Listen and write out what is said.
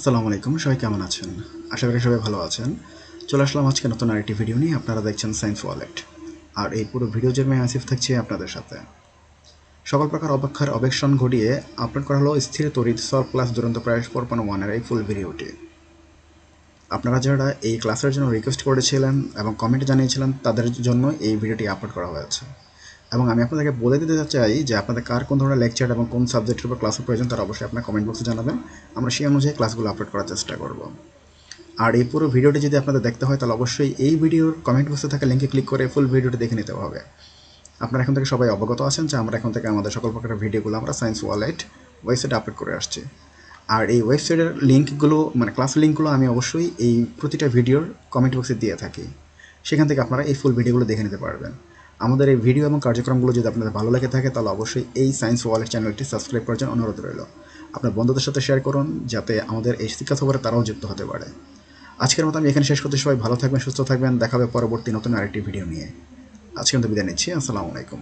আসসালামু আলাইকুম, সবাই কেমন আছেন? আশা করি সবাই ভালো আছেন। চলে আসলাম আজকে নতুন আরেকটি ভিডিও নিয়ে। আপনারা দেখছেন সায়েন্স ওয়ালেট, আর এই পুরো ভিডিও জুড়ে আসিফ থাকছে আপনাদের সাথে। সকল প্রকার অপেক্ষার অবেক্ষণ ঘটিয়ে আপলোড করা হলো স্থির তড়িৎ সলভ ক্লাস দুরন্ত প্রায় 4.1 এই ফুল ভিডিওটি। আপনারা যারা এই ক্লাসের জন্য রিকোয়েস্ট করেছিলেন এবং কমেন্ট জানিয়েছিলেন তাদের জন্য এই ভিডিওটি আপলোড করা হয়েছে। এবং আমি আপনাদেরকে বলে দিতে চাই যে আপনাদের কার কোন ধরনের লেকচার এবং কোন সাবজেক্টের উপর ক্লাসের প্রয়োজন তারা অবশ্যই আপনার কমেন্ট বক্সে জানাবেন। আমরা সেই অনুযায়ী ক্লাসগুলো আপলোড করার চেষ্টা করব। আর এই পুরো ভিডিওটি যদি আপনাদের দেখতে হয় তাহলে অবশ্যই এই ভিডিওর কমেন্ট বক্সে থাকা লিঙ্কে ক্লিক করে ফুল ভিডিওটি দেখে নিতে হবে। আপনারা এখন থেকে সবাই অবগত আছেন যে আমরা এখন থেকে আমাদের সকল প্রকারের ভিডিওগুলো আমরা সায়েন্স ওয়ালেট ওয়েবসাইটে আপলোড করে আসছি। আর এই ওয়েবসাইটের লিঙ্কগুলো ক্লাস লিঙ্কগুলো আমি অবশ্যই এই প্রতিটা ভিডিওর কমেন্ট বক্সে দিয়ে থাকি। সেখান থেকে আপনারা এই ফুল ভিডিওগুলো দেখে নিতে পারবেন। আমাদের এই ভিডিও এবং কার্যক্রমগুলো যদি আপনাদের ভালো লেগে থাকে তাহলে অবশ্যই এই সায়েন্স ওয়ালেট চ্যানেলটি সাবস্ক্রাইব করার জন্য অনুরোধ রইল। আপনার বন্ধুদের সাথে শেয়ার করুন যাতে আমাদের এই শিক্ষা সফরে তারাও যুক্ত হতে পারে। আজকের মতো আমি এখানে শেষ করতে, সবাই ভালো থাকবেন, সুস্থ থাকবেন। দেখা হবে পরবর্তী নতুন আরেকটি ভিডিও নিয়ে। আজকে আমি বিদায় নিচ্ছি। আসসালামু আলাইকুম।